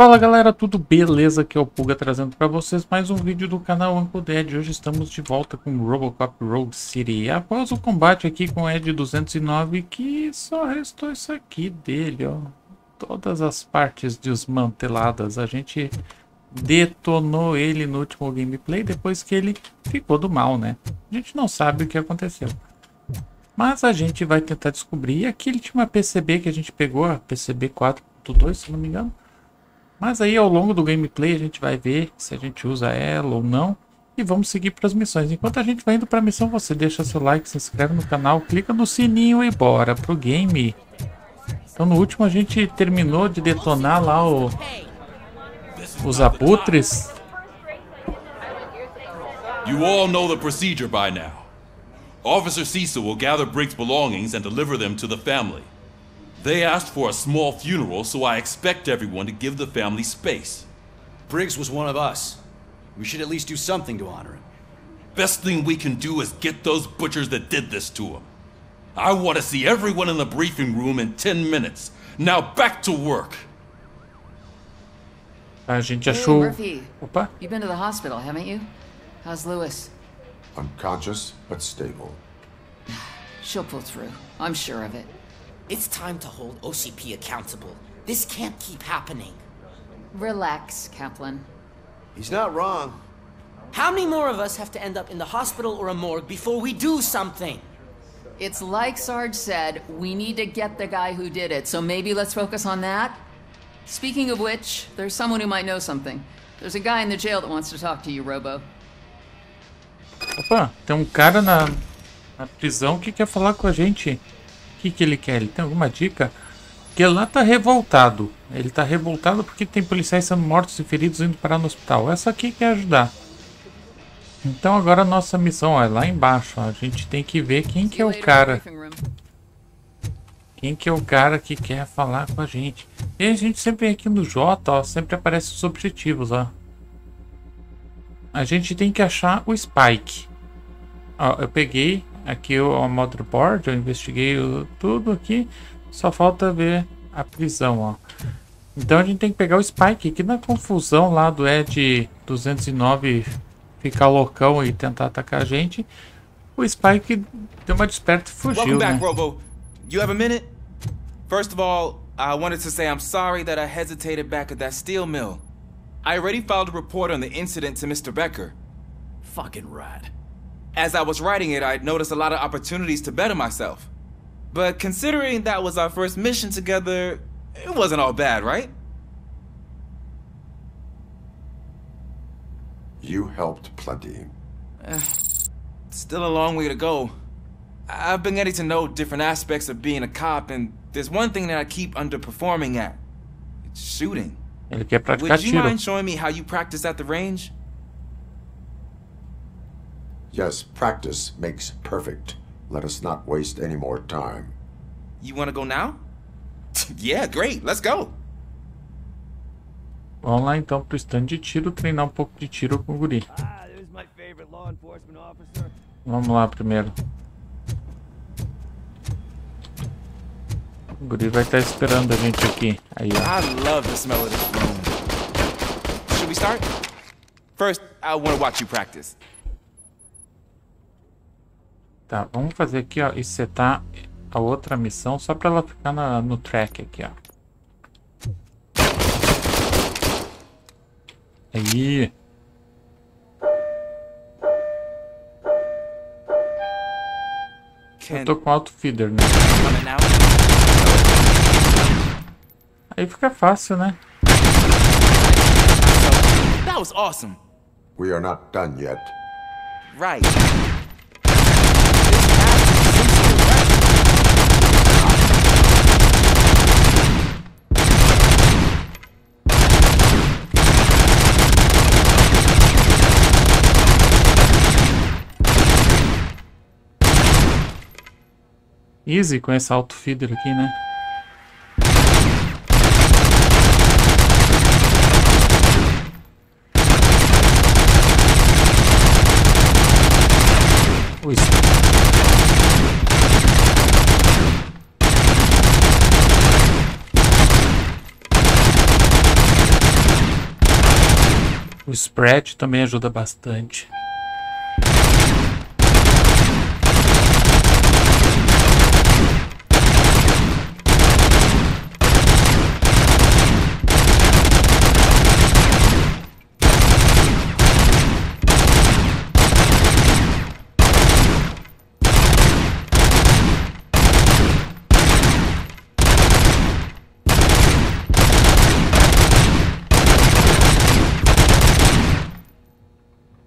Fala galera, tudo beleza? Aqui é o Pulga trazendo para vocês mais um vídeo do canal UncleDaddy. Hoje estamos de volta com o RObocop roguecity. Após o combate aqui com o Ed 209, que só restou isso aqui dele, ó. Todas as partes desmanteladas. A gente detonou ele no último gameplay depois que ele ficou do mal, né? A gente não sabe o que aconteceu. Mas a gente vai tentar descobrir. E aqui ele tinha uma PCB que a gente pegou, a PCB 4.2, se não me engano. Mas aí ao longo do gameplay a gente vai ver se a gente usa ela ou não. E vamos seguir para as missões. Enquanto a gente vai indo para a missão, você deixa seu like, se inscreve no canal, clica no sininho e bora pro game. Então no último a gente terminou de detonar lá os Abutres. You all know the procedure by now. Officer Cecil will gather Briggs' belongings and deliver them to the family. They asked for a small funeral, so I expect everyone to give the family space. Briggs was one of us. We should at least do something to honor him. Best thing we can do is get those butchers that did this to him. I want to see everyone in the briefing room in 10 minutes. Now back to work. A gente achou... Hey, Murphy. Opa. You've been to the hospital, haven't you? How's Lewis? Unconscious, but stable. She'll pull through. I'm sure of it. It's time to hold OCP accountable. This can't keep happening. Relax, Kaplan. He's not wrong. How many more of us have to end up in the hospital or a morgue before we do something? It's like Sarge said, we need to get the guy who did it, so maybe let's focus on that? Speaking of which, there's someone who might know something. There's a guy in the jail that wants to talk to you, Robo. Opa, tem um cara na prisão que quer falar com a gente. O que ele quer? Ele tem alguma dica? Porque lá tá revoltado. Ele tá revoltado porque tem policiais sendo mortos e feridos indo parar no hospital. Essa aqui quer ajudar. Então agora a nossa missão ó, é lá embaixo. Ó. A gente tem que ver quem que é o cara. Quem que é o cara que quer falar com a gente. E a gente sempre vem aqui no J, ó, sempre aparece os objetivos, ó. A gente tem que achar o Spike. Ó, eu peguei aqui o motherboard, eu investiguei tudo aqui. Só falta ver a prisão, ó. Então a gente tem que pegar o Spike. Aqui na confusão lá do Ed 209 ficar loucão e tentar atacar a gente. O Spike deu uma desperta e fugiu, Welcome back, né? Robo. You have a minute? First of all, I wanted to say I'm sorry that I hesitated back at that steel mill. I already filed a report on the incident to Mr. Becker. Fucking rat. As I was writing it, I'd noticed a lot of opportunities to better myself. But considering that was our first mission together, it wasn't all bad, right? You helped plenty. Still a long way to go. I've been getting to know different aspects of being a cop, and there's one thing that I keep underperforming at. It's shooting. Ele quer praticar Would you tiro. mind showing me how you practice at the range? Yes, practice makes perfect. Let us not waste any more time. You want to go now? Yeah, great. Let's go. Vamos lá então pro stand de tiro, treinar um pouco de tiro com o guri. Vamos lá primeiro. O guri vai estar esperando a gente aqui. Aí, ó. I love the smell of this room. Should we start? First, I want to watch you practice. Tá, vamos fazer aqui, ó, e setar a outra missão só pra ela ficar no track aqui, ó. Aí. Eu tô com auto feeder, né? Aí fica fácil, né? That was awesome. We are not done yet. Right. Easy com esse auto feeder aqui, né? Ui. O spread também ajuda bastante.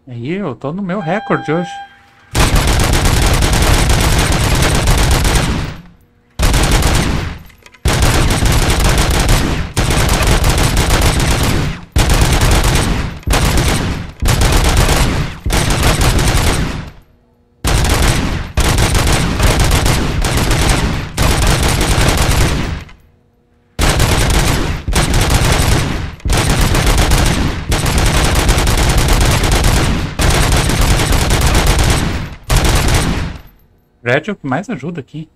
Aí, eu tô no meu recorde hoje. Red é o que mais ajuda aqui.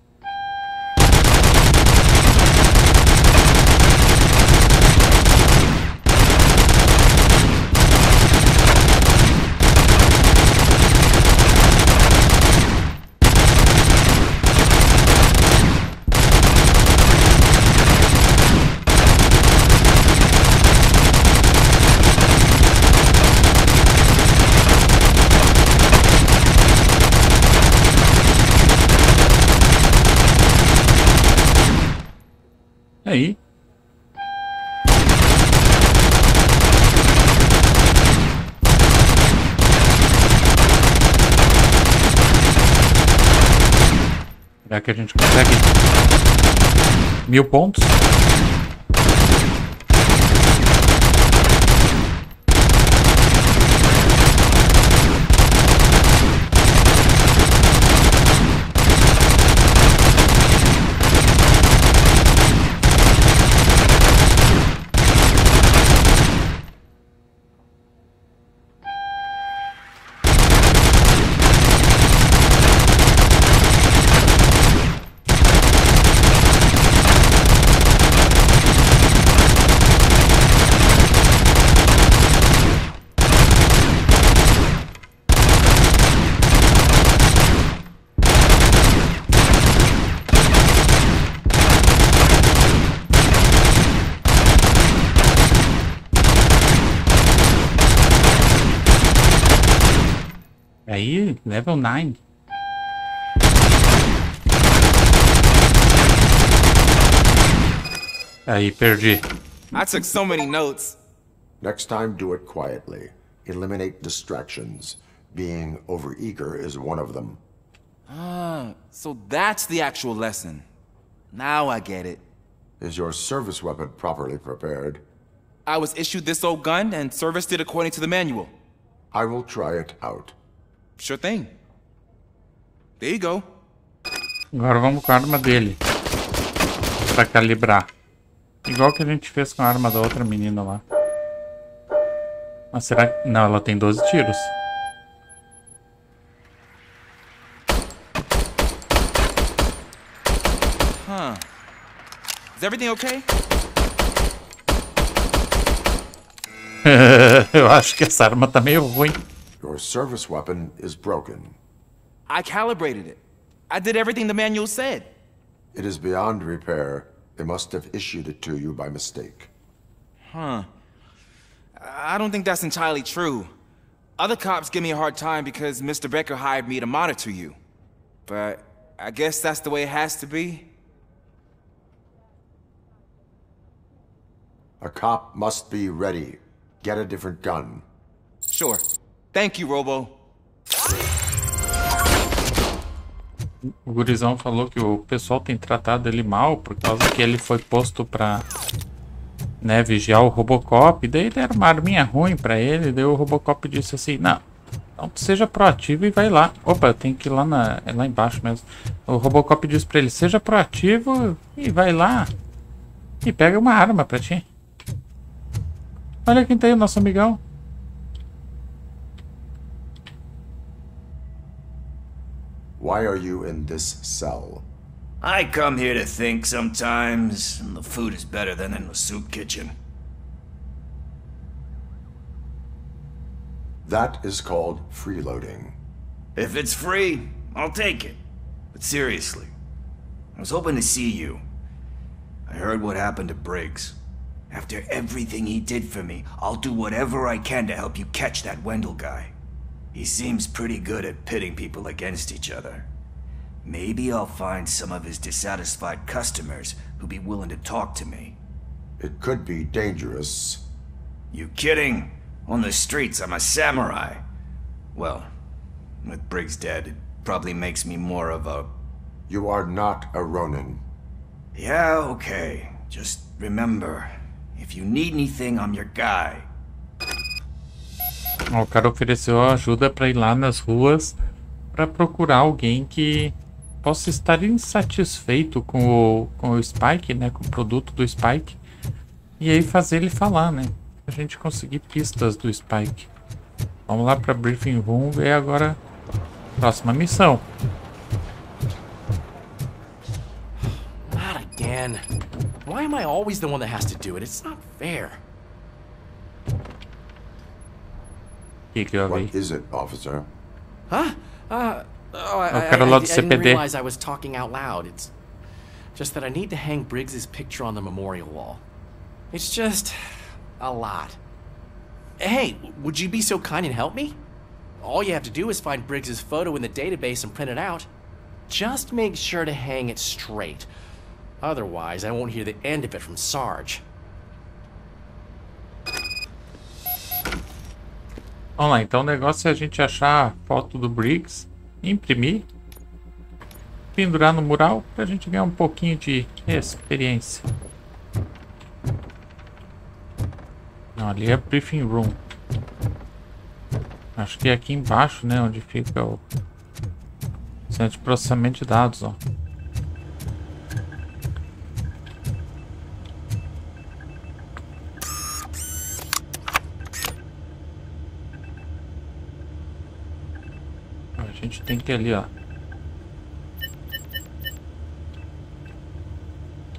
Aí. Será que a gente consegue 1000 pontos? Aí, level 9. Aí, perdi. I took so many notes. Next time, do it quietly. Eliminate distractions. Being overeager is one of them. Ah, so that's the actual lesson. Now I get it. Is your service weapon properly prepared? I was issued this old gun and serviced it according to the manual. I will try it out. Sure thing. There you go. Agora vamos com a arma dele. Pra calibrar. Igual que a gente fez com a arma da outra menina lá. Mas será que... Não, ela tem 12 tiros. Huh. Is everything okay? Eu acho que essa arma tá meio ruim. Your service weapon is broken. I calibrated it. I did everything the manual said. It is beyond repair. They must have issued it to you by mistake. Huh. I don't think that's entirely true. Other cops give me a hard time because Mr. Becker hired me to monitor you. But I guess that's the way it has to be. A cop must be ready. Get a different gun. Sure. Thank you, Robo. O gurizão falou que o pessoal tem tratado ele mal por causa que ele foi posto pra, né, vigiar o Robocop. Daí deram uma arminha ruim pra ele. Daí o Robocop disse assim: não, então seja proativo e vai lá. Opa, eu tenho que ir lá, lá embaixo mesmo. O Robocop disse pra ele: seja proativo e vai lá e pega uma arma pra ti. Olha quem tá aí, o nosso amigão. Why are you in this cell? I come here to think sometimes, and the food is better than in the soup kitchen. That is called freeloading. If it's free, I'll take it. But seriously, I was hoping to see you. I heard what happened to Briggs. After everything he did for me, I'll do whatever I can to help you catch that Wendell guy. He seems pretty good at pitting people against each other. Maybe I'll find some of his dissatisfied customers who'd be willing to talk to me. It could be dangerous. You kidding? On the streets, I'm a samurai. Well, with Briggs dead, it probably makes me more of a... You are not a Ronin. Yeah, okay. Just remember, if you need anything, I'm your guy. O cara ofereceu ajuda para ir lá nas ruas para procurar alguém que possa estar insatisfeito com o Spike, né, com o produto do Spike, e aí fazer ele falar, né, a gente conseguir pistas do Spike. Vamos lá para briefing room ver agora a próxima missão. Not again. Why am I always the one that has to do it? It's not fair. What is it, officer? Huh? I didn't realize I was talking out loud. It's just that I need to hang Briggs's picture on the memorial wall. It's just a lot. Hey, would you be so kind and help me? All you have to do is find Briggs's photo in the database and print it out. Just make sure to hang it straight. Otherwise, I won't hear the end of it from Sarge. Vamos lá, então o negócio é a gente achar a foto do Briggs, imprimir, pendurar no mural pra gente ganhar um pouquinho de experiência. Não, ali é briefing room. Acho que é aqui embaixo, né, onde fica o centro de processamento de dados, ó. A gente tem que ir ali, ó.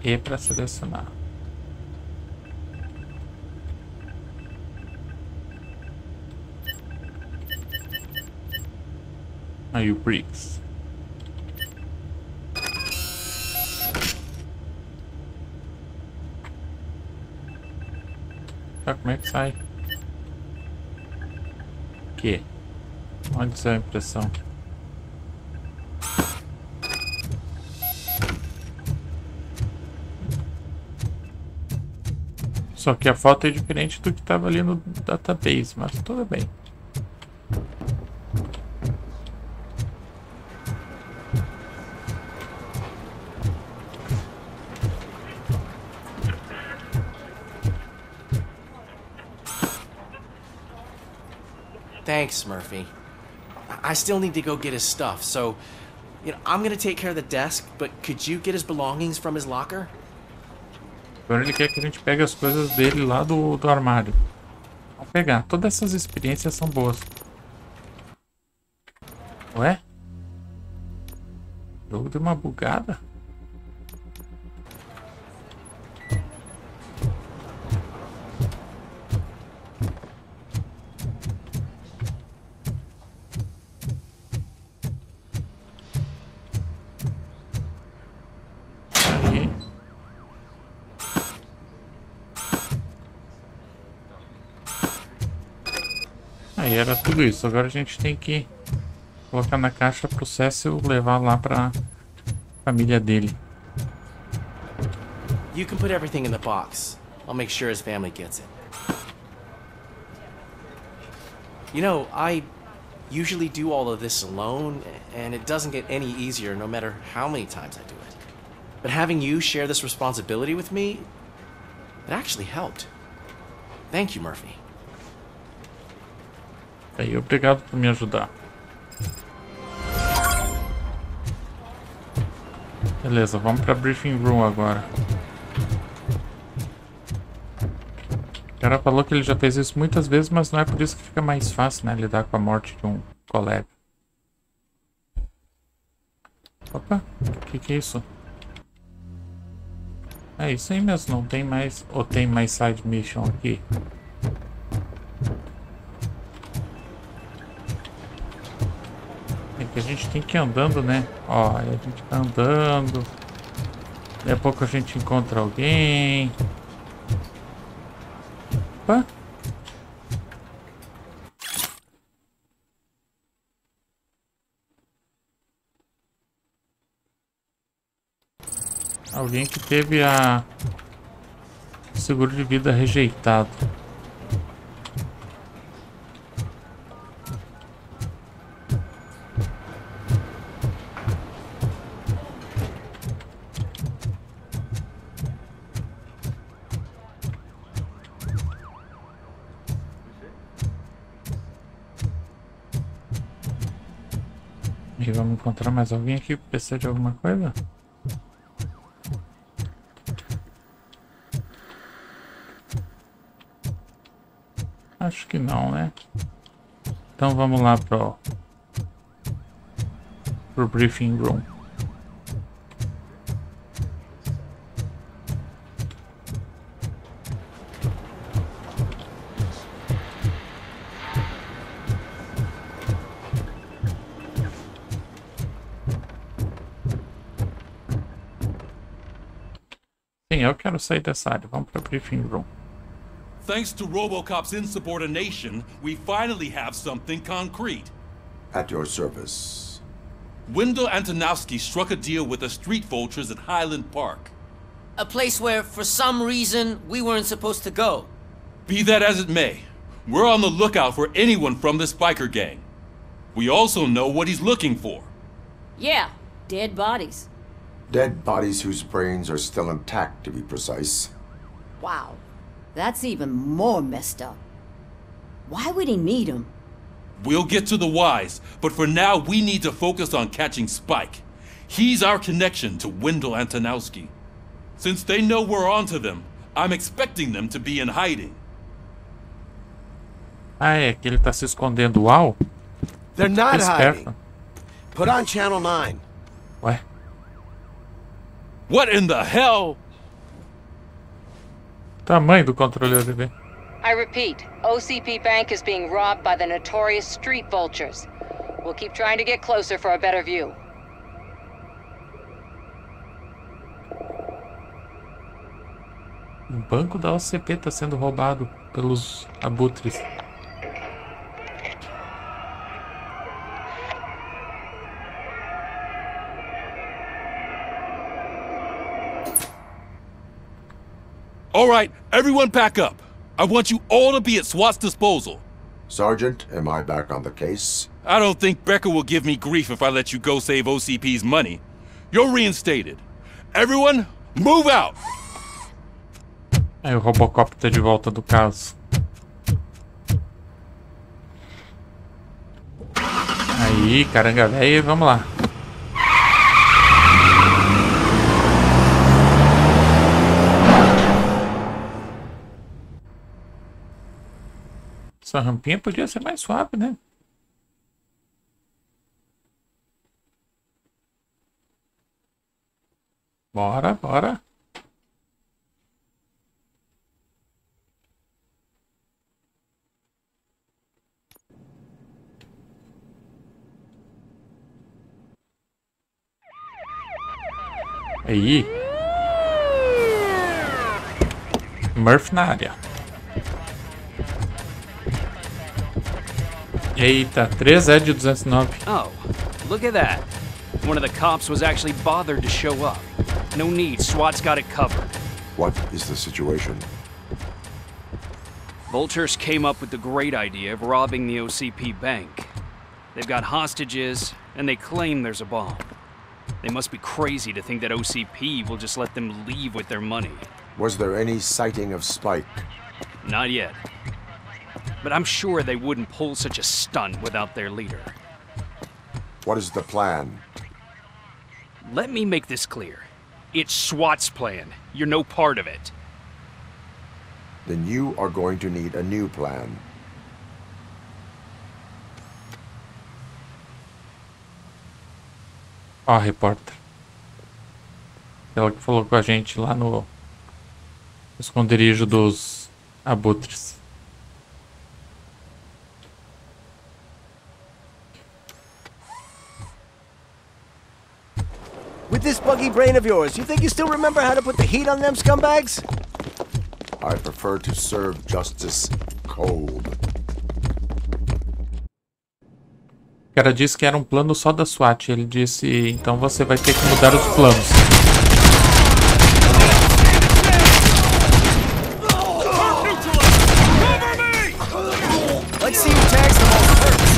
E para selecionar. Aí o Briggs. Tá, como é que sai? Que? Onde sai a impressão? Só que a foto é diferente do que estava ali no database, mas tudo bem. Thanks, Murphy. I still need to go get his stuff, so, I'm gonna take care of the desk, but could you get his belongings from his locker? Agora ele quer que a gente pegue as coisas dele lá do armário. Vamos pegar. Todas essas experiências são boas. Ué? O jogo deu uma bugada? Aí era tudo isso. Agora a gente tem que colocar na caixa pro Cecil levar lá pra família dele. You can put everything in the box. I'll make sure his family gets it. I usually do all of this alone, and it doesn't get any easier no matter how many times I do it. But having you share this responsibility with me, it actually helped. Thank you, Murphy. Aí, obrigado por me ajudar. Beleza, vamos pra briefing room agora. O cara falou que ele já fez isso muitas vezes, mas não é por isso que fica mais fácil, né, lidar com a morte de um colega. Opa, o que é isso? É isso aí mesmo, não tem mais... Ou tem mais side mission aqui? que a gente tem que ir andando, né? Ó, aí a gente tá andando. Daqui a pouco a gente encontra alguém. Opa. Alguém que teve a seguro de vida rejeitado. E vamos encontrar mais alguém aqui que precisa de alguma coisa? Acho que não, né? Então vamos lá pro briefing room. Sim, eu quero sair dessa área. Vamos pro briefing room. Thanks to RObocop's insubordination, we finally have something concrete. At your service. Wendell Antonowski struck a deal with the street vultures at Highland Park. A place where, for some reason, we weren't supposed to go. Be that as it may, we're on the lookout for anyone from this biker gang. We also know what he's looking for. Yeah, dead bodies. Dead bodies whose brains are still intact, to be precise. Wow. That's even more messed up. Why would he need him? We'll get to the whys, but for now we need to focus on catching Spike. He's our connection to Wendell Antonowski. Since they know we're onto them, I'm expecting them to be in hiding. Ah, é que ele tá se escondendo. Uau! They're not Esperto. hiding. Put on channel 9. Ué? What in the hell? Tamanho do controle de I repeat, OCP Bank is being robbed by the notorious street vultures. We'll keep trying to get closer for a better view. O Banco da OCP está sendo roubado pelos Abutres. All right, everyone pack up. I want you all to be at SWAT's disposal. Sergeant, am I back on the case? I don't think Becker will give me grief if I let you go save OCP's money. You're reinstated. Everyone, move out! Aí o Robocop tá de volta do caso. Aí, caranga velho, vamos lá. Essa rampinha podia ser mais suave, né? Bora, bora. Aí. Murphy na área. Eita, 3 é de 209. Oh, look at that. One of the cops was actually bothered to show up. No need, SWAT's got it covered. What is the situation? Vultures came up with the great idea of robbing the OCP bank. They've got hostages, and they claim there's a bomb. They must be crazy to think that OCP will just let them leave with their money. Was there any sighting of Spike? Not yet. But I'm sure they wouldn't pull such a stunt without their leader. What is the plan? Let me make this clear. It's SWAT's plan. You're no part of it. Then you are going to need a new plan. Ó, a repórter. Ela que falou com a gente lá no esconderijo dos Abutres. With this buggy brain of yours, you think you still remember how to put the heat on them scumbags? I prefer to serve justice cold. O cara disse que era um plano só da SWAT. Ele disse, então você vai ter que mudar os planos. Let's see who tags the most first.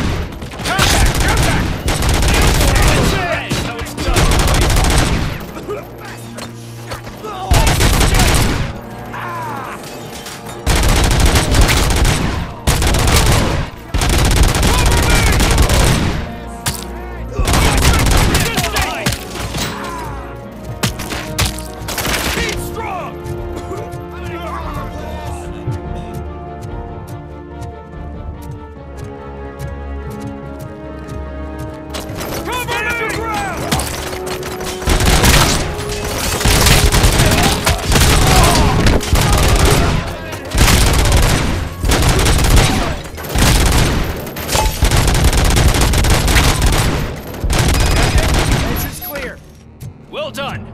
Well done!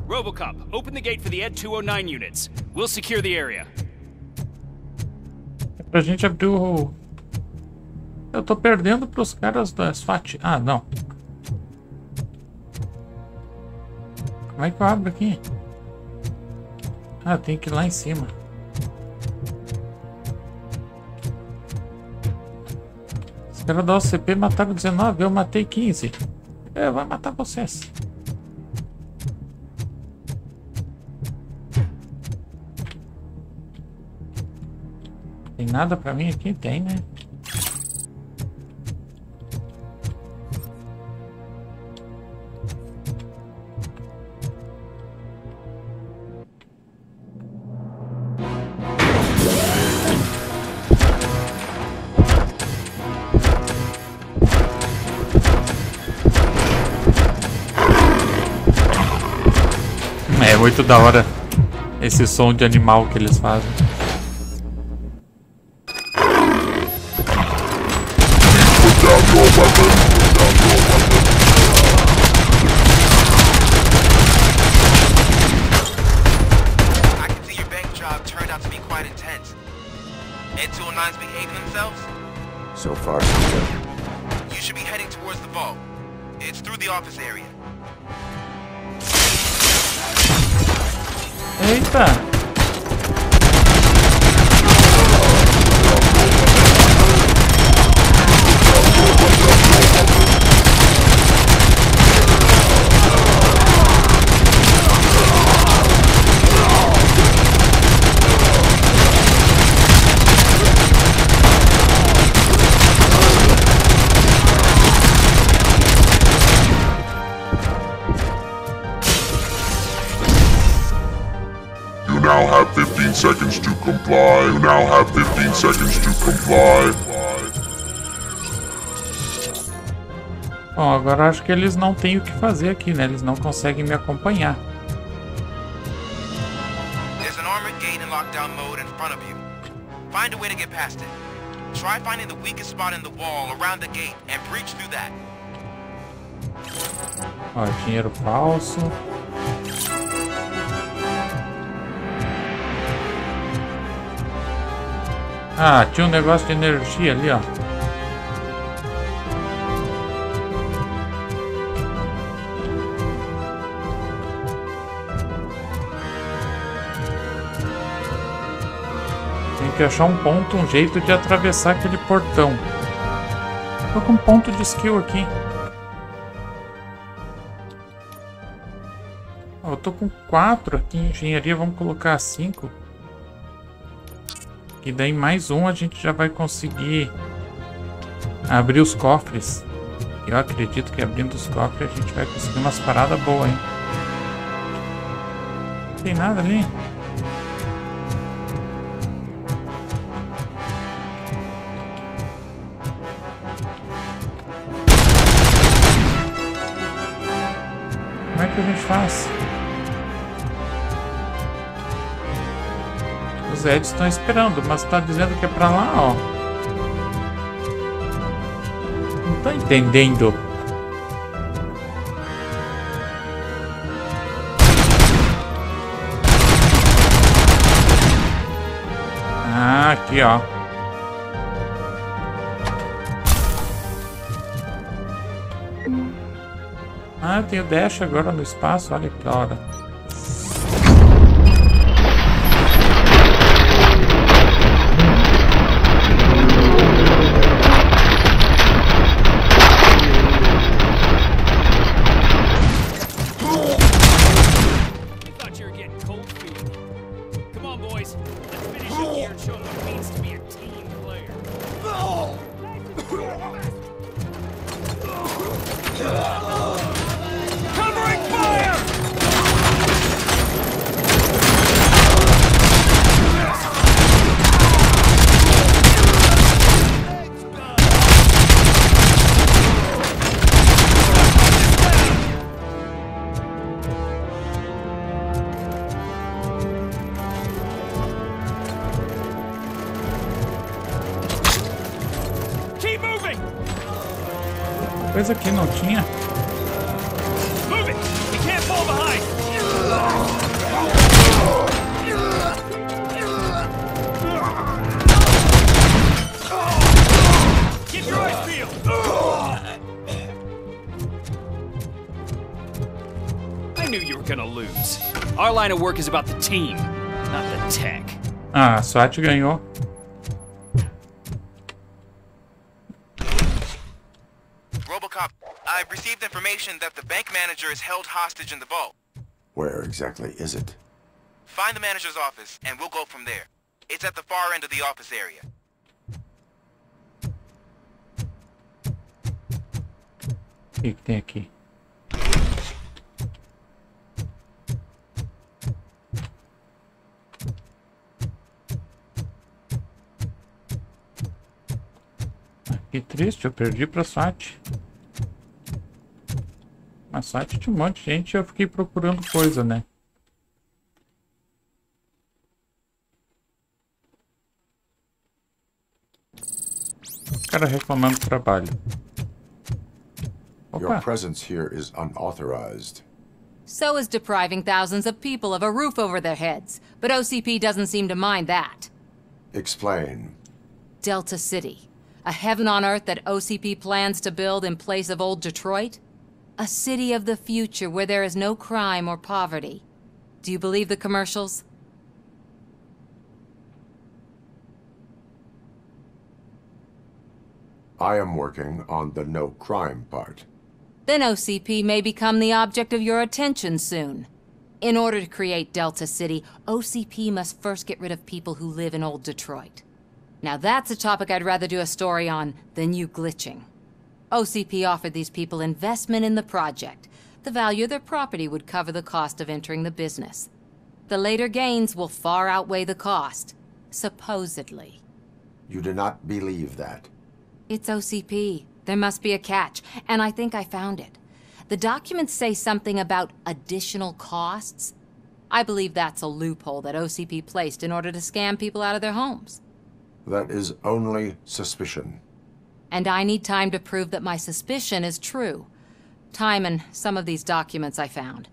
RObocop, open the gate for the Ed 209 units. We'll secure the area. Pra gente abrir o... Eu tô perdendo pros caras da SWAT. Ah, não. Como é que eu abro aqui? Ah, tem que ir lá em cima. Os caras da OCP mataram 19, eu matei 15. Vai matar vocês. Tem nada pra mim aqui? Tem, né? É muito da hora esse som de animal que eles fazem. I can see your bank job turned out to be quite intense. Ed 209's behaving themselves? So far, so good. You should be heading towards the vault. It's through the office area. Eita! Now have 15 seconds to comply. You now have 15 seconds to comply. Bom, agora acho que eles não têm o que fazer aqui, né? Eles não conseguem me acompanhar. There's an armored gate in lockdown mode in front of you. Find a way to get past it. Try finding the weakest spot in the wall around the gate and breach through that. Ó, dinheiro falso. Ah, tinha um negócio de energia ali, ó. Tem que achar um ponto, um jeito de atravessar aquele portão. Tô com um ponto de skill aqui. Ó, eu tô com 4 aqui em engenharia, vamos colocar 5. E daí mais um a gente já vai conseguir abrir os cofres. Eu acredito que abrindo os cofres a gente vai conseguir umas paradas boas, hein? Não tem nada ali. Como é que a gente faz? Os Eds estão esperando, mas tá dizendo que é pra lá, ó. Não tô entendendo. Aqui, ó. Ah, eu tenho dash agora no espaço, olha que da hora. Coisa que não tinha. I knew you were gonna lose. Our line of work is about the team, not the tech. Ah, a SWAT ganhou. RObocop, I've received information that the bank manager is held hostage in the vault. Where exactly is it? Find the manager's office, and we'll go from there. It's at the far end of the office area. O que tem aqui? Que triste, eu perdi pra SWAT. A SWAT tinha um monte de gente e eu fiquei procurando coisa, né? O cara reclamando do trabalho. Opa. Your presence here is unauthorized. So is depriving thousands of people of a roof over their heads. But OCP doesn't seem to mind that. Explain. Delta City. A heaven on earth that OCP plans to build in place of old Detroit? A city of the future where there is no crime or poverty. Do you believe the commercials? I am working on the no crime part. Then OCP may become the object of your attention soon. In order to create Delta City, OCP must first get rid of people who live in old Detroit. Now that's a topic I'd rather do a story on than you glitching. OCP offered these people investment in the project. The value of their property would cover the cost of entering the business. The later gains will far outweigh the cost, supposedly. You do not believe that? It's OCP. There must be a catch, and I think I found it. The documents say something about additional costs. I believe that's a loophole that OCP placed in order to scam people out of their homes. That is only suspicion. And I need time to prove that my suspicion is true. Time and some of these documents I found.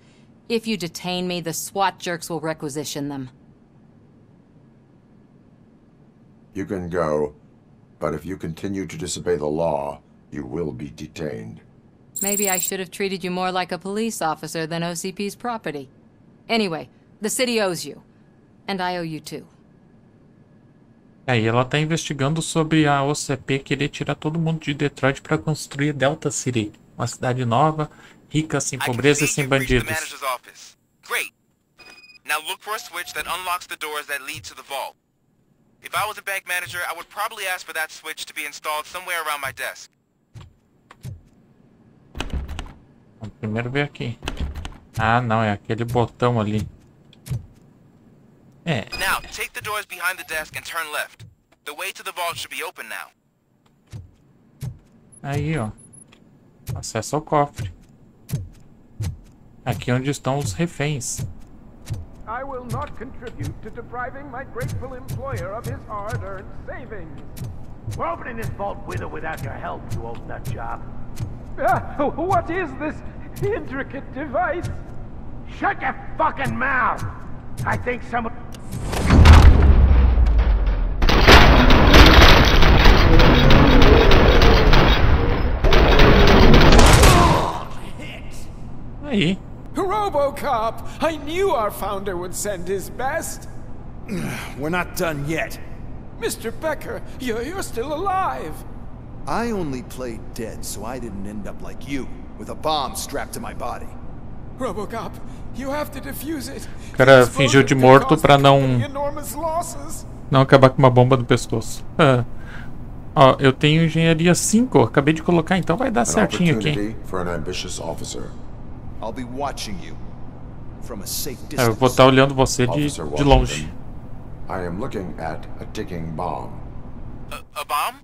If you detain me, the SWAT jerks will requisition them. You can go, but if you continue to disobey the law, you will be detained. Maybe I should have treated you more like a police officer than OCP's property. Anyway, the city owes you. And I owe you too. Aí ela tá investigando sobre a OCP querer tirar todo mundo de Detroit para construir Delta City, uma cidade nova, rica, sem pobreza e sem bandidos. Great. Now look for a switch that unlocks the doors that lead to the vault. If I was a bank manager, I would probably ask for that switch to be installed somewhere around my desk. Vamos primeiro ver aqui. Ah, não, é aquele botão ali. É. Now, take the doors behind the desk and turn left. The way to the vault should be open now. Aí, ó. Acesso ao cofre. Aqui onde estão os reféns. I will not contribute to depriving my grateful employer of his hard-earned savings. We're opening this vault with or without your help, you old nut job. What is this intricate device? Shut your fucking mouth! I think someone... Aí. RObocop! I knew our founder would send his best. We're not done yet. Mr. Becker, you're still alive. I only played dead so I didn't end up like you, with a bomb strapped to my body. RObocop, you have to defuse it. O cara fingiu de morto pra não acabar com uma bomba no pescoço. Ó, eu tenho engenharia 5, acabei de colocar, então vai dar certinho aqui. Eu vou estar olhando você de longe. I am looking at a ticking bomb. A bomb?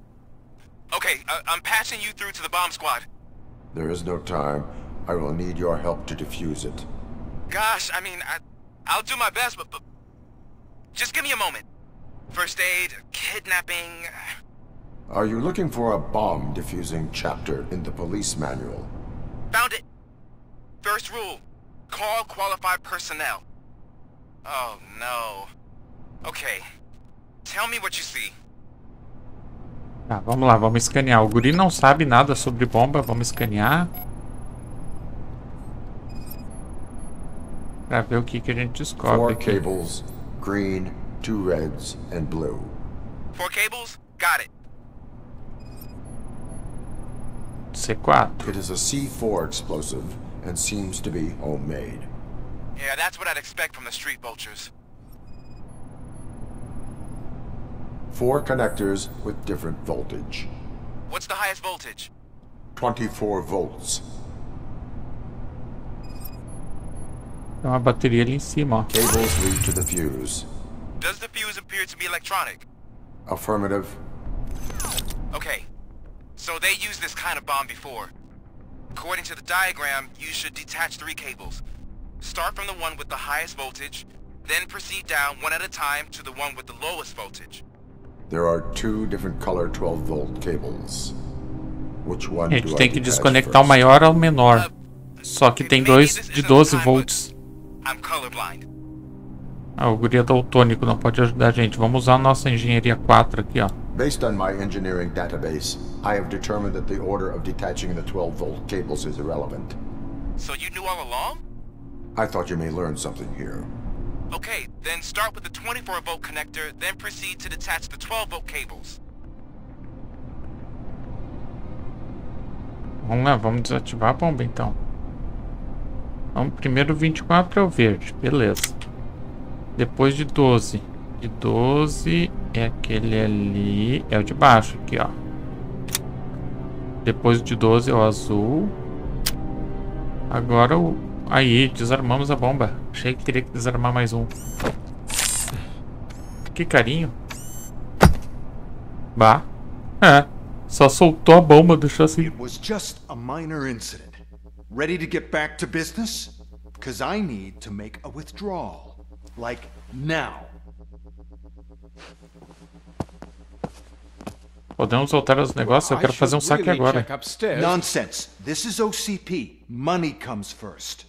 Okay, I'm passing you through to the bomb squad. There is no time. I will need your help to defuse it. Gosh, I mean, I'll do my best, but just give me a moment. First aid, kidnapping... Are you looking for a bomb defusing chapter in the police manual? Found it. First rule, call qualified personnel. Oh, no. Okay, tell me what you see. Tá, vamos lá, vamos escanear. O guri não sabe nada sobre bomba, vamos escanear. Pra ver o que a gente descobre. 4 aqui. cables, green, 2 reds, and blue. 4 cables? Got it. C4. It is a C4 explosive and seems to be homemade. Yeah, that's what I'd expect from the street vultures. 4 connectors with different voltage. What's the highest voltage? 24 volts. Tem uma bateria ali em cima, ó. Cables lead to the fuse. Does the fuse appear to be electronic? Affirmative. Okay. So they used this kind of bomb before. According to the diagram, you should detach 3 cables. Start from the one with the highest voltage, then proceed down one at a time to the one with the lowest voltage. There are 2 different color 12-volt cables. Which one A gente tem que desconectar o maior ao menor. Só que tem 2 de 12 volts. I'm colorblind. Ah, o guri é daltônico, não pode ajudar a gente. Vamos usar a nossa engenharia 4 aqui, ó. Based on my engineering database, I have determined that the order of detaching the 12-volt cables is irrelevant. So you knew all along? I thought you may learn something here. Okay, then start with the 24-volt connector, then proceed to detach the 12-volt cables. Vamos lá, vamos desativar a bomba então. Vamos, primeiro 24 é o verde, beleza. Depois de 12. De 12 é aquele ali, é o de baixo aqui, ó. Depois de 12 é o azul. Agora o... Aí, desarmamos a bomba. Achei que teria que desarmar mais um. Que carinho. Bah. É. Só soltou a bomba, deixou assim. It was just a minor incident. Ready to get back to business? Because I need to make a withdrawal. Like now. Podemos voltar aos negócios? Eu quero fazer um saque agora. Nonsense. This is OCP. Money comes first.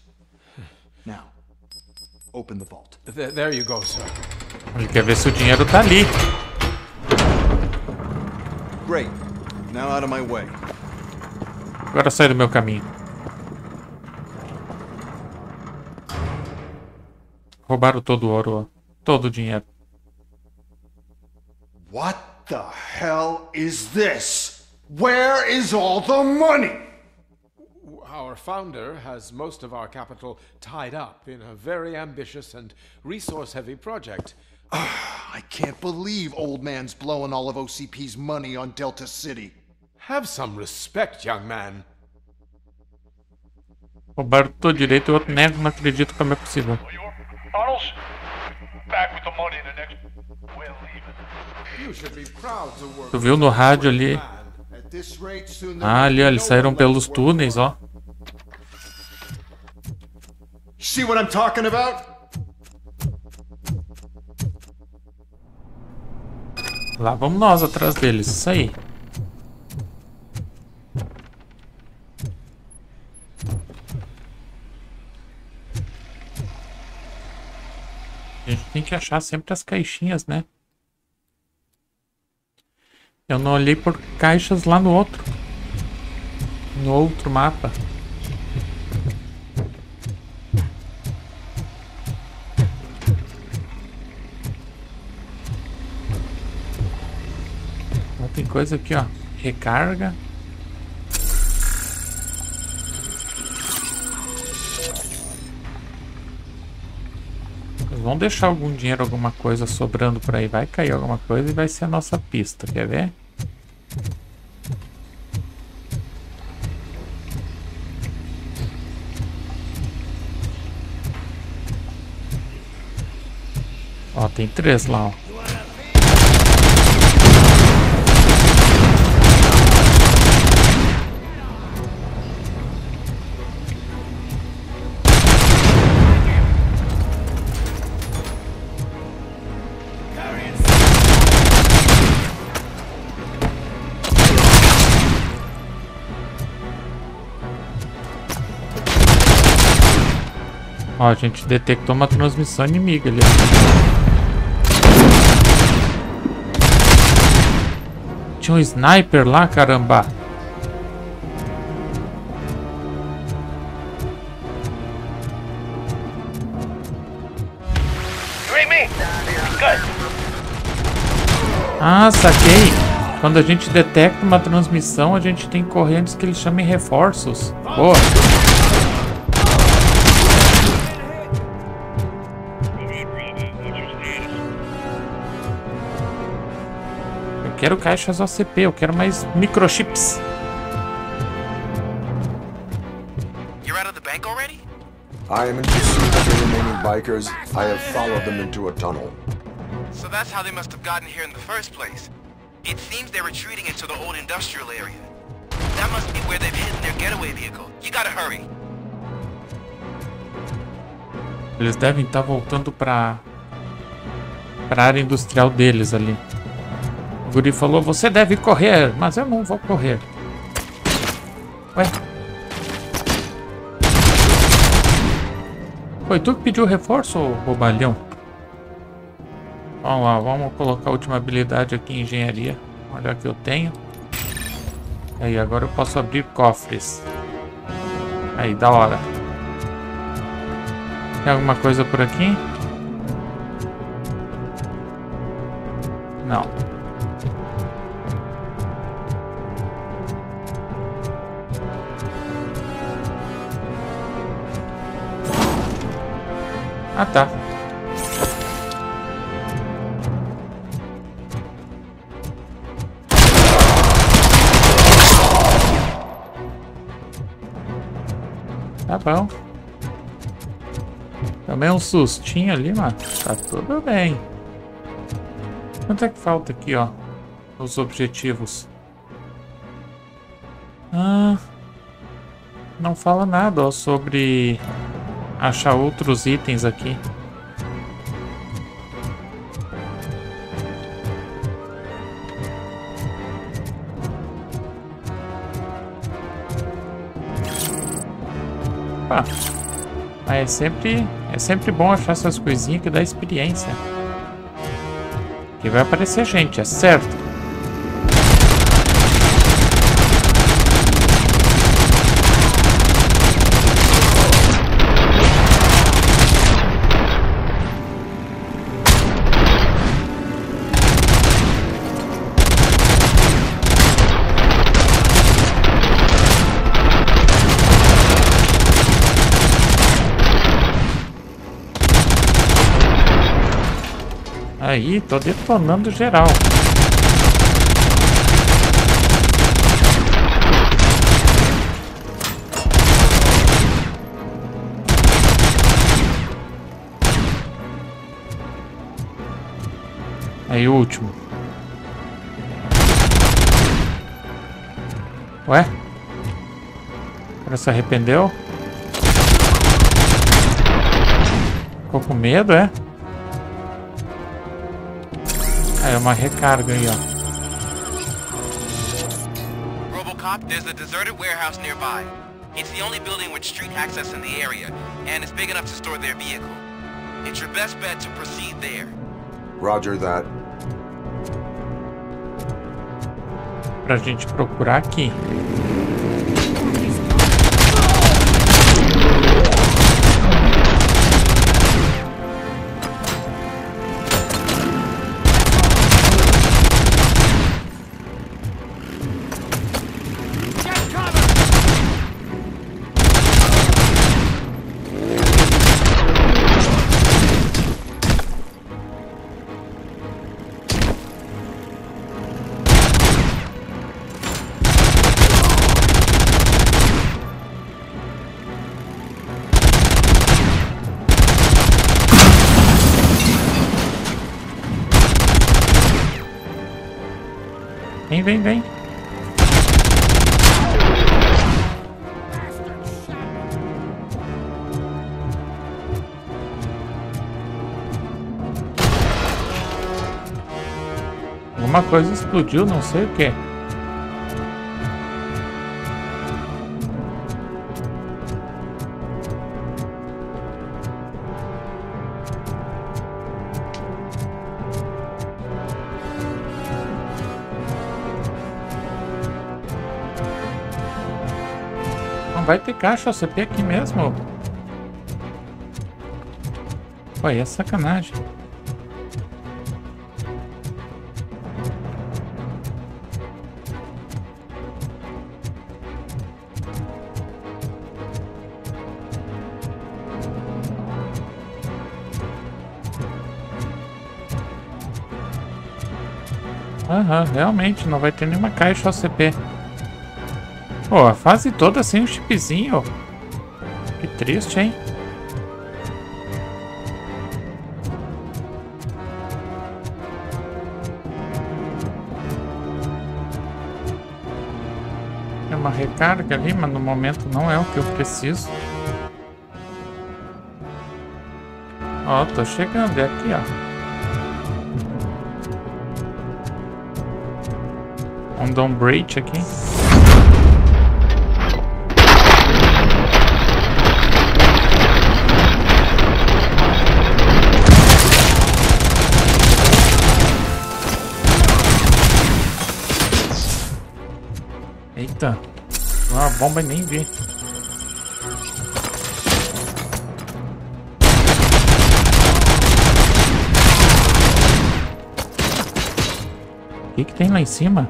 Now, open the vault. There you go, sir. Ele quer ver se o dinheiro tá ali. Great. Now out of my way. Agora sai do meu caminho. Roubaram todo o ouro, ó. Todo o dinheiro. What the hell is this? Where is all the money? Our founder has most of our capital tied up in a very ambitious and resource-heavy project. I can't believe old man's blowing all of OCP's money on Delta City. Have some respect, young man. Roubaram todo direito e o outro nego, não acredito como é possível. Tu viu no rádio ali? Ah, ali, ó, eles saíram pelos túneis, ó. See what I'm talking about? Lá vamos nós atrás deles, isso aí. A gente tem que achar sempre as caixinhas, né? Eu não olhei por caixas lá no outro. No outro mapa. tem coisa aqui, ó. Recarga. Vamos deixar algum dinheiro, alguma coisa sobrando por aí. Vai cair alguma coisa e vai ser a nossa pista. Quer ver? Ó, tem 3 lá, ó. Ó, a gente detectou uma transmissão inimiga ali. Tinha um sniper lá, caramba. Ah, saquei. Quando a gente detecta uma transmissão, a gente tem que correr antes que eles chamem reforços. Boa. Eu quero caixas OCP, eu quero mais microchips. You're out of the bank already? I am in pursuit of the remaining bikers. I have followed them into a tunnel. So that's how they must have gotten here in the first place. It seems they're retreating into the old industrial area. That must be where they've hidden their getaway vehicle. You gotta hurry. Eles devem estar voltando pra área industrial deles ali. O guri falou, você deve correr, mas eu não vou correr. Ué? Foi tu que pediu reforço, bobalhão? Vamos lá, vamos colocar a última habilidade aqui em engenharia. Olha o que eu tenho. Aí, agora eu posso abrir cofres. Aí, da hora. Tem alguma coisa por aqui? Não. Ah, tá. Tá bom. Também um sustinho ali, mas tá tudo bem. Quanto é que falta aqui, ó? Os objetivos. Ah, não fala nada, ó, sobre achar outros itens aqui. Ah, mas é sempre bom achar essas coisinhas que dá experiência. Que vai aparecer gente, é certo. Aí, tô detonando geral. Aí, o último. Ué? O cara se arrependeu? Ficou com medo, é? É uma recarga aí, ó. RObocop, there's a deserted warehouse nearby. It's the only building with street access in the area, and it's big enough to store their vehicle. It's your best bet to proceed there. Roger that. Pra gente procurar aqui. Vem, vem, vem. Alguma coisa explodiu, não sei o que. Não vai ter caixa OCP aqui mesmo? Pô, é sacanagem. Aham, realmente, não vai ter nenhuma caixa OCP. Pô, a fase toda sem um chipzinho. Que triste, hein? Tem uma recarga ali, mas no momento não é o que eu preciso. Ó, tô chegando, é aqui, ó. Vamos dar um break aqui. Eita, a bomba nem vi. O que tem lá em cima?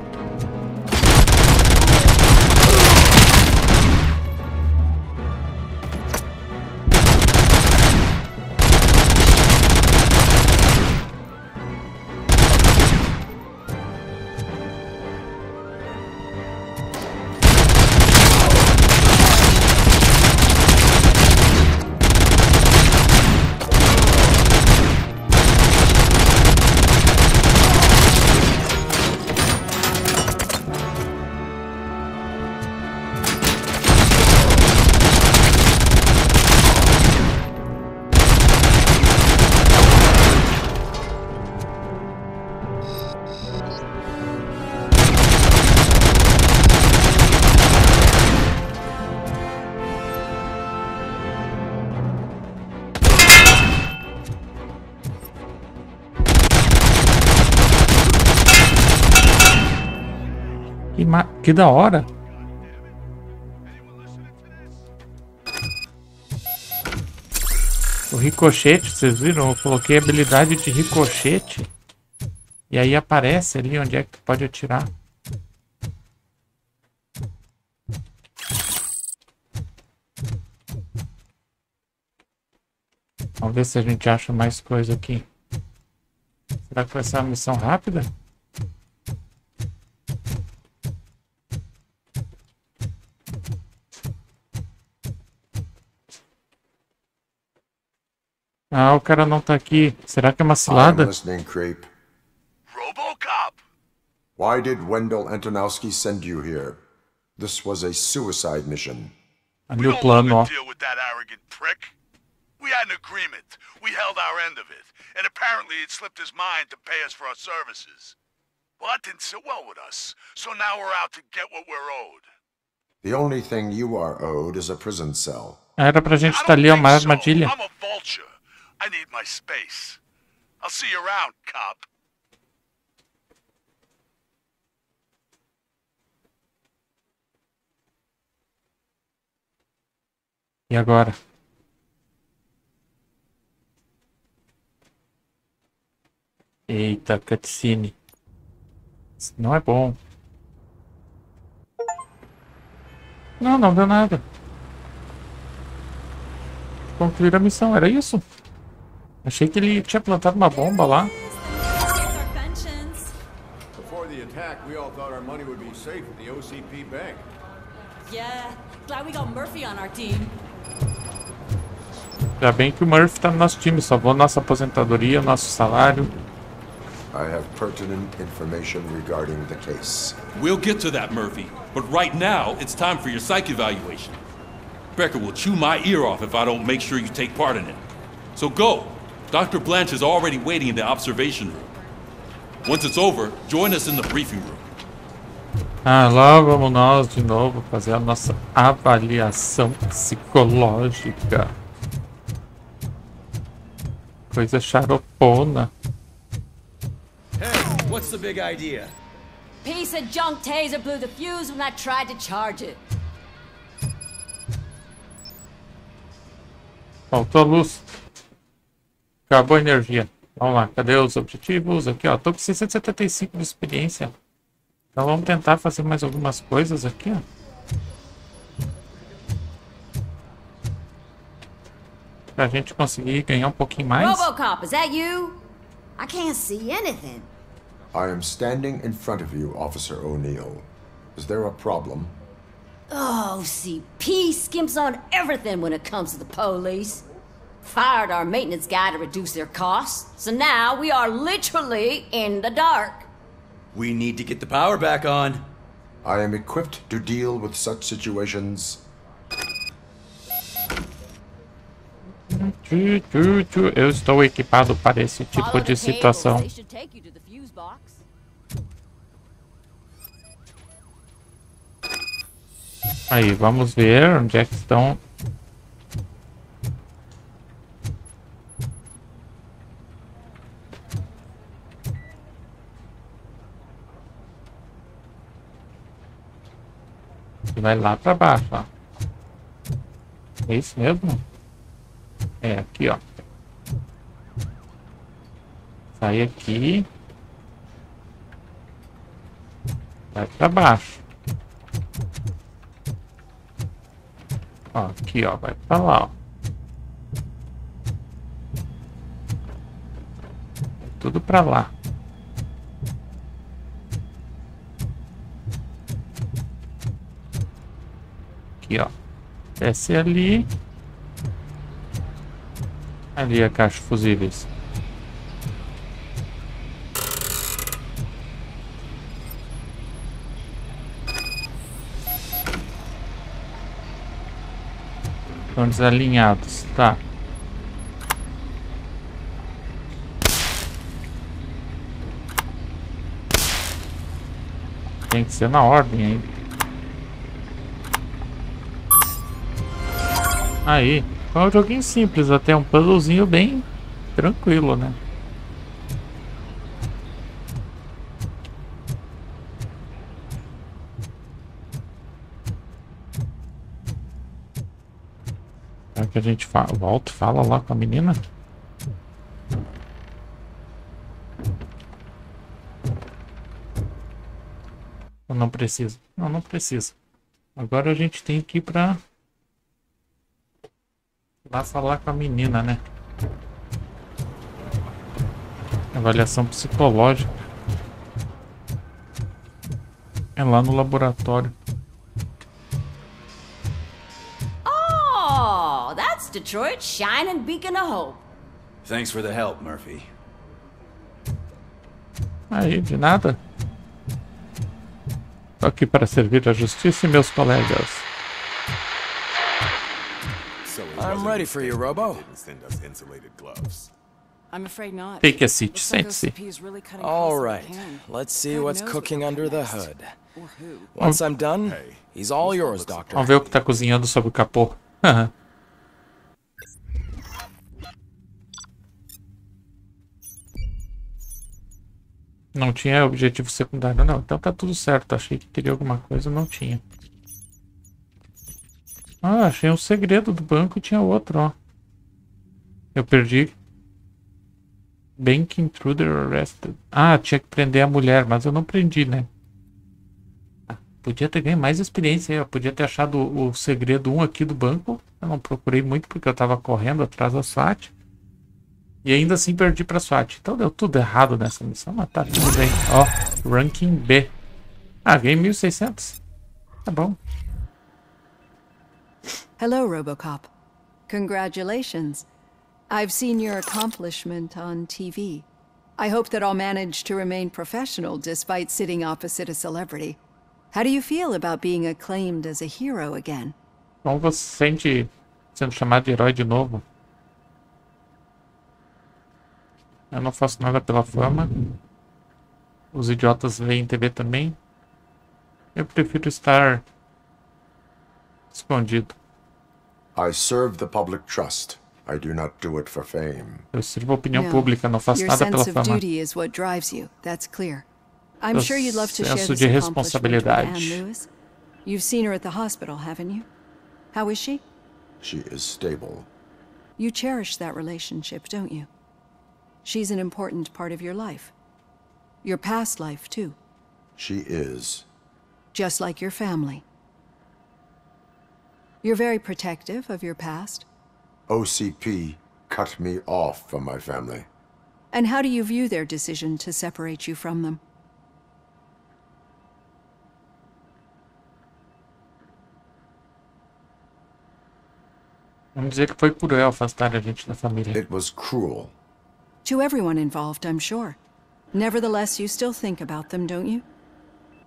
Que da hora. O ricochete, vocês viram? Eu coloquei a habilidade de ricochete. E aí aparece ali onde é que tu pode atirar. Vamos ver se a gente acha mais coisa aqui. Será que vai ser uma missão rápida? Ah, o cara não tá aqui. Será que é uma cilada? I'm listening, creep. RObocop! Why did Wendell Antonowski send you here? This was a suicide mission. Ali o plano, ó. Deal with that arrogant prick. We had an agreement. We held our end of it. And apparently it slipped his mind to pay us for our services. Well, that didn't sit well with us. So now we're out to get what we're owed. The only thing you are owed is a prison cell. Era pra gente estar ali, ó, uma armadilha. I'm a vulture. I need my space. I'll see you around, cop. E agora? Eita, cutscene. Isso não é bom. Não, não deu nada. Concluir a missão, era isso? Achei que ele tinha plantado uma bomba lá. Before the attack, we all thought our money would be safe at the OCP bank. Yeah, glad we got Murphy on our team. Já bem que o Murphy tá no nosso time, salvou nossa aposentadoria, nosso salário. I have pertinent information regarding the case. We'll get to that, Murphy. But right now, it's time for your psych evaluation. Becker will chew my ear off if I don't make sure you take part in it. So go. Dr. Blanche is already waiting in the observation room. Once it's over, join us in the briefing room. Ah, lá vamos nós de novo fazer a nossa avaliação psicológica. Coisa xaropona. Hey, what's the big idea? Piece of junk taser blew the fuse when I tried to charge it. Faltou a luz. Acabou a energia. Vamos lá, cadê os objetivos? Aqui, ó, tô com 675 de experiência. Então vamos tentar fazer mais algumas coisas aqui, ó. Pra gente conseguir ganhar um pouquinho mais. RObocop, is that you? I can't see anything. I am standing in front of you, Officer O'Neill. Is there a problem? Oh, OCP skimps on everything when it comes to the police. Fired our maintenance guy to reduce their costs, so now we are literally in the dark. We need to get the power back on. I am equipped to deal with such situations. Eu estou equipado para esse tipo de situação. Aí, vamos ver onde é que estão. E vai lá para baixo, ó. É isso mesmo? É, aqui, ó. Sai aqui. Vai para baixo. Ó, aqui, ó. Vai para lá, ó. Tudo para lá. Aqui, ó. Desce ali. Ali a caixa de fusíveis. Estão desalinhados, tá. Tem que ser na ordem ainda. Aí, é um joguinho simples, até um puzzlezinho bem tranquilo, né? Será que a gente volta e fala lá com a menina? Ou não precisa? Não, não precisa. Agora a gente tem que ir pra... lá falar com a menina, né? Avaliação psicológica. É lá no laboratório. Oh, that's Detroit's shining beacon of hope. Thanks for the help, Murphy. Aí, de nada. Tô aqui para servir a justiça e meus colegas. I'm ready for you, Robo. I'm afraid not. Take a seat, sente-se. All right, let's see what's cooking under the hood. Once I'm done, he's all yours, Doctor. Vamos ver o que tá cozinhando sob o capô. Não tinha objetivo secundário, não. Então tá tudo certo. Achei que teria alguma coisa, não tinha. Ah, achei um segredo do banco e tinha outro, ó. Eu perdi. Bank intruder arrested. Ah, tinha que prender a mulher, mas eu não prendi, né? Ah, podia ter ganho mais experiência aí, ó. Podia ter achado o segredo 1 aqui do banco. Eu não procurei muito porque eu tava correndo atrás da SWAT. E ainda assim perdi pra SWAT. Então deu tudo errado nessa missão, mas tá tudo bem. Ó, ranking B. Ah, ganhei 1600. Tá bom. Hello, RObocop. Congratulations. I've seen your accomplishment on TV. I hope that I'll manage to remain professional despite sitting opposite a celebrity. How do you feel about being acclaimed as a hero again? Como você se sente sendo chamado de herói de novo? Eu não faço nada pela fama. Os idiotas veem TV também. Eu prefiro estar escondido. I serve the public trust. I do not do it for fame. Eu sirvo a opinião pública, não faço nada pela fama. Your sense of duty is what drives you. That's clear. I'm sure you'd love to share Senso this de accomplishment with Anne responsabilidade. Lewis. You've seen her at the hospital, haven't you? How is she? She is stable. You cherish that relationship, don't you? She's an important part of your life. Your past life, too. She is. Just like your family. You're very protective of your past. OCP cut me off from my family. And how do you view their decision to separate you from them? Vamos dizer que foi cruel afastar a gente da família. It was cruel. To everyone involved, I'm sure. Nevertheless, you still think about them, don't you?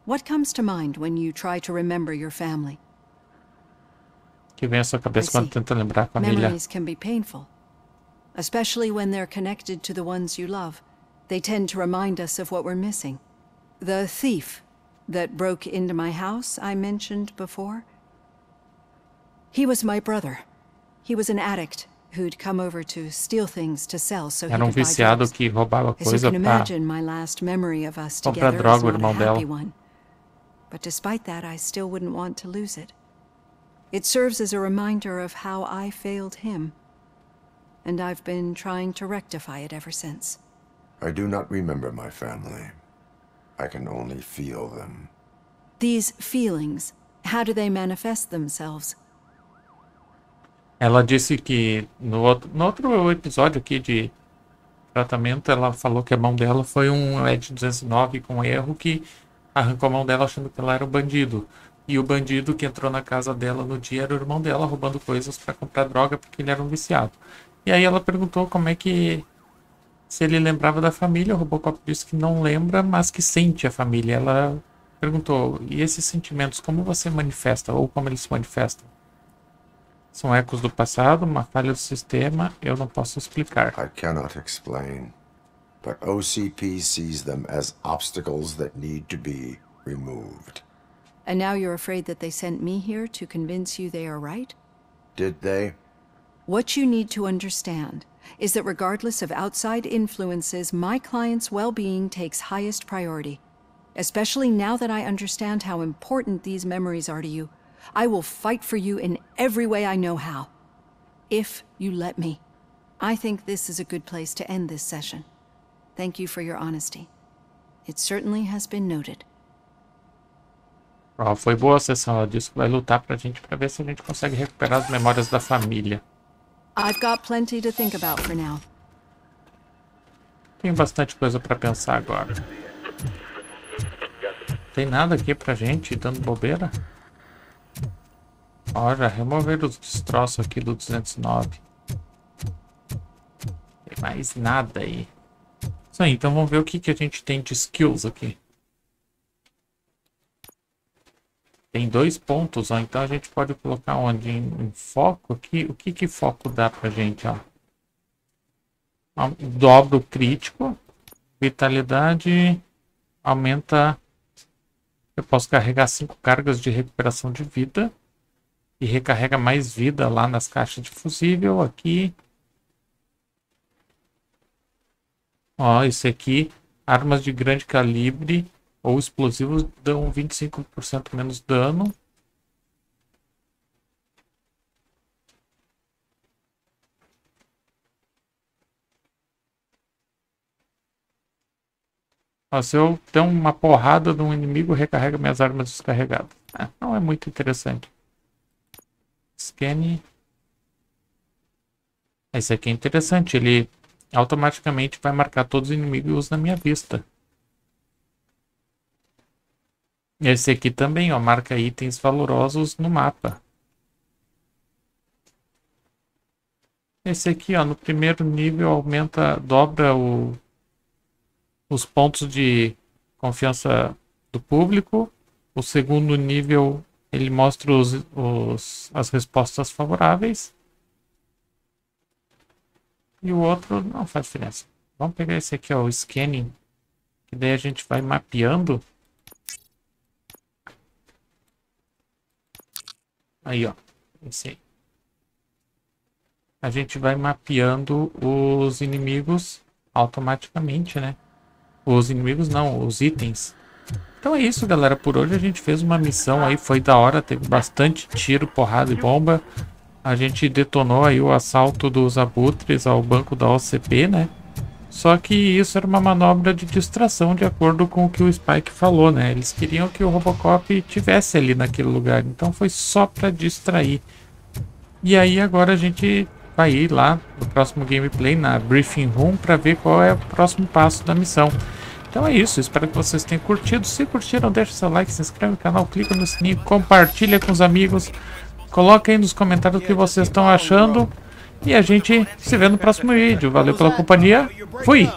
What comes to mind when you try to remember your family? Que vem à sua cabeça quando tenta lembrar a família. Memories can be painful, especially when they're connected to the ones you love. They tend to remind us of what we're missing. The thief that broke into my house I mentioned before. He was my brother. He was an addict who'd come over to steal things to sell so he Era could buy viciado drugs. que roubava As you coisa can para imagine, my last memory of us comprar together droga, o is not irmão a dela. happy one. But despite that, I still wouldn't want to lose it. It serves as a reminder of how I failed him, and I've been trying to rectify it ever since. I do not remember my family. I can only feel them. These feelings, how do they manifest themselves? Ela disse que no outro episódio aqui de tratamento, ela falou que a mão dela foi um ED 209 com erro que arrancou a mão dela achando que ela era um bandido. E o bandido que entrou na casa dela no dia era o irmão dela roubando coisas para comprar droga porque ele era um viciado. E aí ela perguntou como é que... se ele lembrava da família. O Robocop disse que não lembra, mas que sente a família. Ela perguntou, e esses sentimentos, como você manifesta? Ou como eles se manifestam? São ecos do passado, uma falha do sistema, eu não posso explicar. I cannot explain, but OCP sees them as obstacles that need to be removed. And now you're afraid that they sent me here to convince you they are right? Did they? What you need to understand is that regardless of outside influences, my client's well-being takes highest priority. Especially now that I understand how important these memories are to you. I will fight for you in every way I know how. If you let me. I think this is a good place to end this session. Thank you for your honesty. It certainly has been noted. Foi boa a sessão, ela disse que vai lutar pra gente pra ver se a gente consegue recuperar as memórias da família. I've got plenty to think about for now. Tenho bastante coisa pra pensar agora. Tem nada aqui pra gente dando bobeira? Olha, remover os destroços aqui do 209. Tem mais nada aí. Isso aí, então vamos ver o que a gente tem de skills aqui. Tem 2 pontos, ó, então a gente pode colocar onde? Em foco aqui. O que foco dá pra gente, ó? Dobra o crítico. Vitalidade. Aumenta. Eu posso carregar 5 cargas de recuperação de vida. E recarrega mais vida lá nas caixas de fusível. Aqui. Ó, esse aqui. Armas de grande calibre ou explosivos dão 25% menos dano. Ó, se eu der uma porrada de um inimigo, recarrega minhas armas descarregadas. Não é muito interessante. Scan. Esse aqui é interessante. Ele automaticamente vai marcar todos os inimigos na minha vista. Esse aqui também, ó, marca itens valorosos no mapa. Esse aqui, ó, no primeiro nível aumenta, dobra os pontos de confiança do público. O segundo nível, ele mostra as respostas favoráveis. E o outro não faz diferença. Vamos pegar esse aqui, ó, o scanning. Que daí a gente vai mapeando. Aí, ó. Esse aí. A gente vai mapeando os inimigos automaticamente, né? Os inimigos não, os itens. Então é isso, galera. Por hoje a gente fez uma missão aí, foi da hora. Teve bastante tiro, porrada e bomba. A gente detonou aí o assalto dos Abutres ao Banco da Ocp, né? Só que isso era uma manobra de distração, de acordo com o que o Spike falou, né? Eles queriam que o Robocop tivesse ali naquele lugar. Então foi só pra distrair. E aí agora a gente vai ir lá no próximo gameplay, na briefing room, pra ver qual é o próximo passo da missão. Então é isso, espero que vocês tenham curtido. Se curtiram, deixa seu like, se inscreve no canal, clica no sininho, compartilha com os amigos. Coloca aí nos comentários o que vocês estão achando. E a gente se vê no próximo vídeo. Valeu pela companhia. Fui!